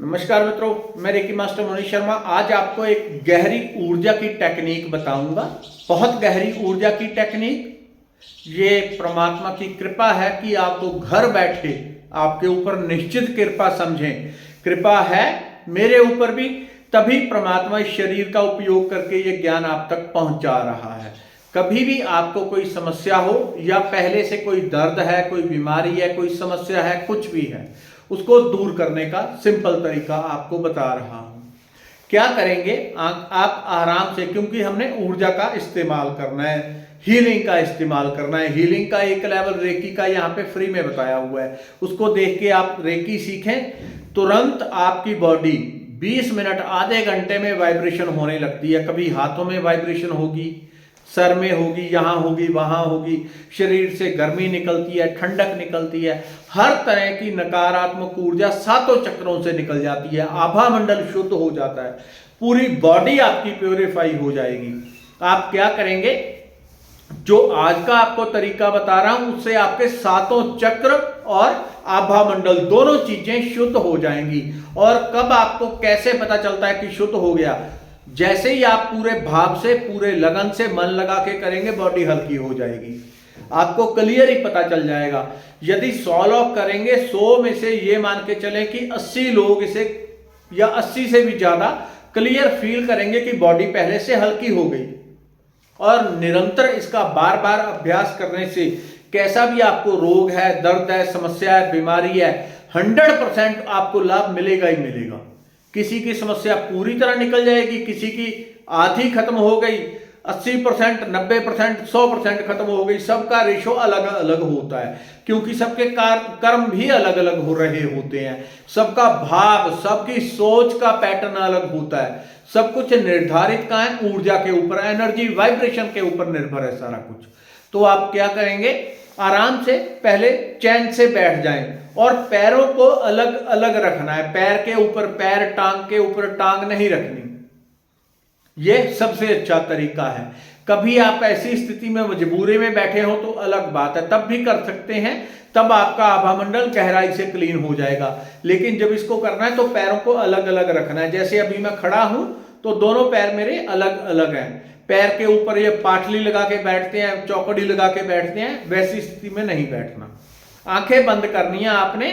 नमस्कार मित्रों, मैं रेकी मास्टर मनीष शर्मा। आज आपको एक गहरी ऊर्जा की टेक्निक बताऊंगा। बहुत गहरी ऊर्जा की टेक्निक। ये परमात्मा की कृपा है कि आपको घर बैठे आपके ऊपर निश्चित कृपा समझें। कृपा है मेरे ऊपर भी, तभी परमात्मा इस शरीर का उपयोग करके ये ज्ञान आप तक पहुंचा रहा है। कभी भी आपको कोई समस्या हो या पहले से कोई दर्द है, कोई बीमारी है, कोई समस्या है, कुछ भी है, उसको दूर करने का सिंपल तरीका आपको बता रहा हूं। क्या करेंगे आप आराम से, क्योंकि हमने ऊर्जा का इस्तेमाल करना है, हीलिंग का इस्तेमाल करना है। हीलिंग का एक लेवल रेकी का यहाँ पे फ्री में बताया हुआ है, उसको देख के आप रेकी सीखें। तुरंत आपकी बॉडी 20 मिनट आधे घंटे में वाइब्रेशन होने लगती है। कभी हाथों में वाइब्रेशन होगी, सर में होगी, यहाँ होगी, वहां होगी, शरीर से गर्मी निकलती है, ठंडक निकलती है, हर तरह की नकारात्मक ऊर्जा सातों चक्रों से निकल जाती है। आभा मंडल शुद्ध हो जाता है, पूरी बॉडी आपकी प्योरीफाई हो जाएगी। आप क्या करेंगे, जो आज का आपको तरीका बता रहा हूं उससे आपके सातों चक्र और आभा मंडल दोनों चीजें शुद्ध हो जाएंगी। और कब आपको कैसे पता चलता है कि शुद्ध हो गया? जैसे ही आप पूरे भाव से, पूरे लगन से मन लगा के करेंगे, बॉडी हल्की हो जाएगी। आपको क्लियर ही पता चल जाएगा। यदि 100 लोग करेंगे, 100 में से ये मान के चलें कि 80 लोग इसे, या 80 से भी ज्यादा क्लियर फील करेंगे कि बॉडी पहले से हल्की हो गई। और निरंतर इसका बार बार अभ्यास करने से कैसा भी आपको रोग है, दर्द है, समस्या है, बीमारी है, 100% आपको लाभ मिलेगा ही मिलेगा। किसी की समस्या पूरी तरह निकल जाएगी, किसी की आधी खत्म हो गई, 80%, 90%, 100% खत्म हो गई। सबका रेशो अलग अलग होता है, क्योंकि सबके कर्म भी अलग अलग हो रहे होते हैं। सबका भाव, सबकी सोच का पैटर्न अलग होता है। सब कुछ निर्धारित का है ऊर्जा के ऊपर, एनर्जी वाइब्रेशन के ऊपर निर्भर है सारा कुछ। तो आप क्या करेंगे, आराम से पहले चैन से बैठ जाएं और पैरों को अलग अलग रखना है। पैर के ऊपर पैर, टांग के ऊपर टांग नहीं रखनी। यह सबसे अच्छा तरीका है। कभी आप ऐसी स्थिति में मजबूरी में बैठे हो तो अलग बात है, तब भी कर सकते हैं। तब आपका आभामंडल गहराई से क्लीन हो जाएगा। लेकिन जब इसको करना है तो पैरों को अलग अलग रखना है। जैसे अभी मैं खड़ा हूं तो दोनों पैर मेरे अलग अलग हैं। पैर के ऊपर ये पाटली लगा के बैठते हैं, चौकड़ी लगा के बैठते हैं, वैसी स्थिति में नहीं बैठना। आंखें बंद करनी है आपने,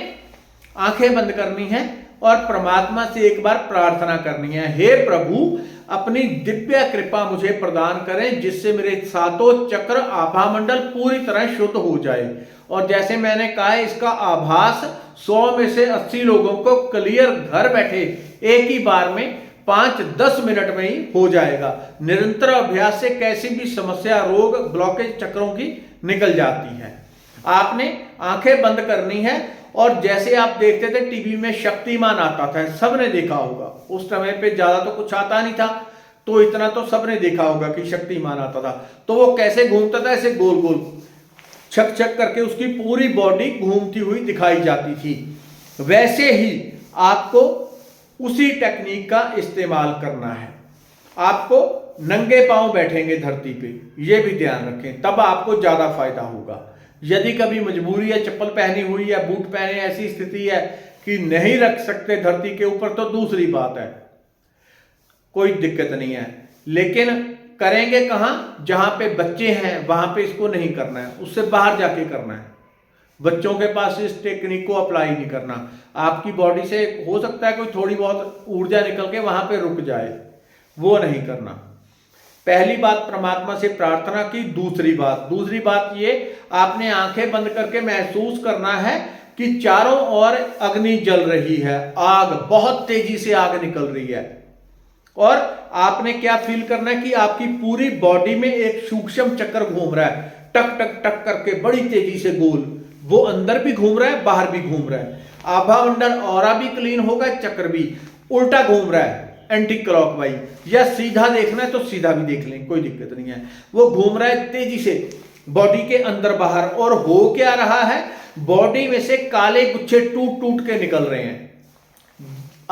आंखें बंद करनी है और परमात्मा से एक बार प्रार्थना करनी है। हे प्रभु, अपनी दिव्य कृपा मुझे प्रदान करें, जिससे मेरे सातों चक्र, आभा मंडल पूरी तरह शुद्ध हो जाए। और जैसे मैंने कहा, इसका आभास 100 में से 80 लोगों को क्लियर घर बैठे एक ही बार में 5-10 मिनट में ही हो जाएगा। निरंतर अभ्यास से कैसी भी समस्या, रोग, ब्लॉकेज चक्रों की निकल जाती है। आपने आंखें बंद करनी है और जैसे आप देखते थे टीवी में शक्तिमान आता था, सबने देखा होगा। उस समय पे ज्यादा तो कुछ आता नहीं था, तो इतना तो सबने देखा होगा कि शक्तिमान आता था। तो वो कैसे घूमता था, ऐसे गोल गोल छक छक करके उसकी पूरी बॉडी घूमती हुई दिखाई जाती थी। वैसे ही आपको उसी टेक्निक का इस्तेमाल करना है। आपको नंगे पांव बैठेंगे धरती पे, ये भी ध्यान रखें, तब आपको ज्यादा फायदा होगा। यदि कभी मजबूरी है, चप्पल पहनी हुई है, बूट पहने, ऐसी स्थिति है कि नहीं रख सकते धरती के ऊपर, तो दूसरी बात है, कोई दिक्कत नहीं है। लेकिन करेंगे कहां? जहां पे बच्चे हैं वहां पे इसको नहीं करना है, उससे बाहर जाके करना है। बच्चों के पास इस टेक्निक को अप्लाई नहीं करना। आपकी बॉडी से हो सकता है कोई थोड़ी बहुत ऊर्जा निकल के वहां पे रुक जाए, वो नहीं करना। पहली बात परमात्मा से प्रार्थना की। दूसरी बात ये, आपने आंखें बंद करके महसूस करना है कि चारों ओर अग्नि जल रही है, आग, बहुत तेजी से आग निकल रही है। और आपने क्या फील करना है कि आपकी पूरी बॉडी में एक सूक्ष्म चक्र घूम रहा है, टक टक टक करके बड़ी तेजी से गोल। वो अंदर भी घूम रहा है, बाहर भी घूम रहा है। आभा मंडल ऑरा भी क्लीन होगा, चक्र भी उल्टा घूम रहा है, एंटी क्लॉकवाइज। या सीधा देखना है तो सीधा भी देख लें, कोई दिक्कत नहीं है। वो घूम रहा है तेजी से बॉडी के अंदर बाहर। और हो क्या रहा है, बॉडी में से काले गुच्छे टूट टूट के निकल रहे हैं।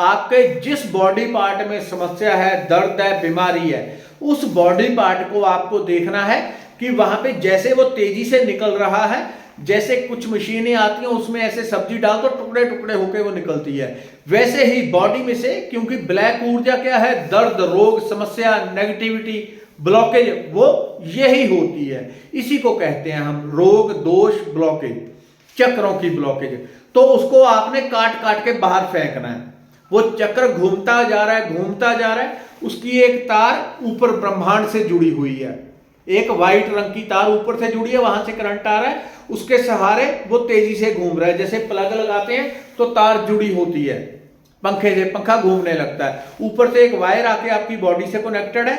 आपके जिस बॉडी पार्ट में समस्या है, दर्द है, बीमारी है, उस बॉडी पार्ट को आपको देखना है कि वहां पे जैसे वो तेजी से निकल रहा है, जैसे कुछ मशीनें आती हैं उसमें ऐसे सब्जी डाल तो टुकड़े टुकड़े होकर वो निकलती है, वैसे ही बॉडी में से, क्योंकि ब्लैक ऊर्जा क्या है, दर्द, रोग, समस्या, नेगेटिविटी, ब्लॉकेज, वो यही होती है। इसी को कहते हैं हम रोग, दोष, ब्लॉकेज, चक्रों की ब्लॉकेज। तो उसको आपने काट काट के बाहर फेंकना है। वो चक्र घूमता जा रहा है, घूमता जा रहा है, उसकी एक तार ऊपर ब्रह्मांड से जुड़ी हुई है, एक व्हाइट रंग की तार ऊपर से जुड़ी है, वहां से करंट आ रहा है, उसके सहारे वो तेजी से घूम रहा है। जैसे प्लग लगाते हैं तो तार जुड़ी होती है पंखे से, पंखा घूमने लगता है, ऊपर से एक वायर आके आपकी बॉडी से कनेक्टेड है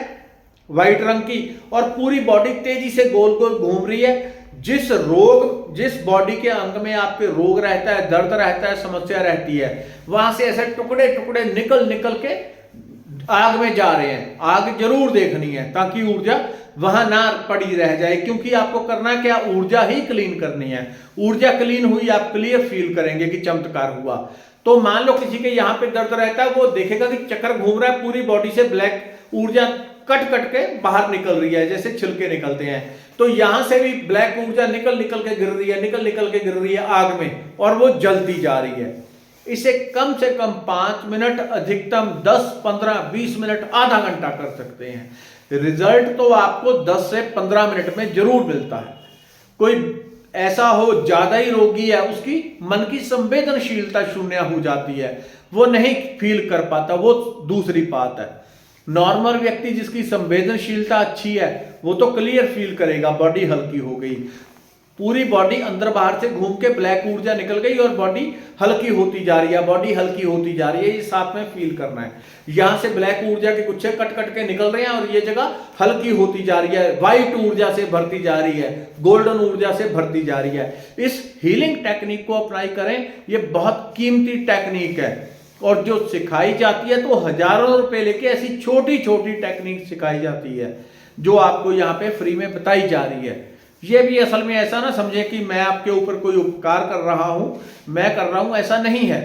व्हाइट रंग की, और पूरी बॉडी तेजी से गोल गोल घूम रही है। जिस बॉडी के अंग में आपके रोग रहता है, दर्द रहता है, समस्या रहती है, वहां से ऐसे टुकड़े टुकड़े निकल निकल के आग में जा रहे हैं। आग जरूर देखनी है ताकि ऊर्जा वहां ना पड़ी रह जाए, क्योंकि आपको करना क्या, ऊर्जा ही क्लीन करनी है। ऊर्जा क्लीन हुई, आप क्लियर फील करेंगे कि चमत्कार हुआ। तो मान लो किसी के यहां पे दर्द रहता है, वो देखेगा कि चक्कर घूम रहा है, पूरी बॉडी से ब्लैक ऊर्जा कट कट के बाहर निकल रही है, जैसे छिलके निकलते हैं। तो यहां से भी ब्लैक ऊर्जा निकल निकल के गिर रही है, निकल निकल के गिर रही है आग में, और वो जलती जा रही है। इसे कम से कम 5 मिनट, अधिकतम 10, 15, 20 मिनट, आधा घंटा कर सकते हैं। रिजल्ट तो आपको 10 से 15 मिनट में जरूर मिलता है। कोई ऐसा हो ज्यादा ही रोगी है, उसकी मन की संवेदनशीलता शून्य हो जाती है, वो नहीं फील कर पाता, वो दूसरी बात है। नॉर्मल व्यक्ति जिसकी संवेदनशीलता अच्छी है वो तो क्लियर फील करेगा, बॉडी हल्की हो गई, पूरी बॉडी अंदर बाहर से घूम के ब्लैक ऊर्जा निकल गई और बॉडी हल्की होती जा रही है, बॉडी हल्की होती जा रही है, ये साथ में फील करना है। यहां से ब्लैक ऊर्जा के गुच्छे कट कट के निकल रहे हैं और ये जगह हल्की होती जा रही है, व्हाइट ऊर्जा से भरती जा रही है, गोल्डन ऊर्जा से भरती जा रही है। इस हीलिंग टेक्निक को अप्लाई करें, ये बहुत कीमती टेक्निक है, और जो सिखाई जाती है तो हजारों रुपए लेके ऐसी छोटी छोटी टेक्निक सिखाई जाती है जो आपको यहाँ पे फ्री में बताई जा रही है। ये भी असल में ऐसा ना समझे कि मैं आपके ऊपर कोई उपकार कर रहा हूं, मैं कर रहा हूं, ऐसा नहीं है।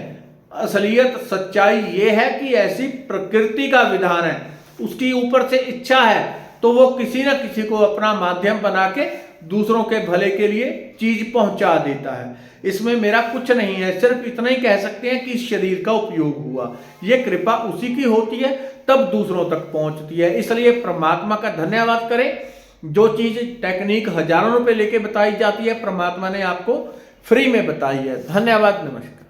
असलियत सच्चाई ये है कि ऐसी प्रकृति का विधान है, उसकी ऊपर से इच्छा है तो वो किसी ना किसी को अपना माध्यम बना के दूसरों के भले के लिए चीज पहुंचा देता है। इसमें मेरा कुछ नहीं है, सिर्फ इतना ही कह सकते हैं कि शरीर का उपयोग हुआ, ये कृपा उसी की होती है, तब दूसरों तक पहुंचती है। इसलिए परमात्मा का धन्यवाद करें। जो चीज टेक्निक हजारों रुपए लेके बताई जाती है, परमात्मा ने आपको फ्री में बताई है। धन्यवाद, नमस्कार।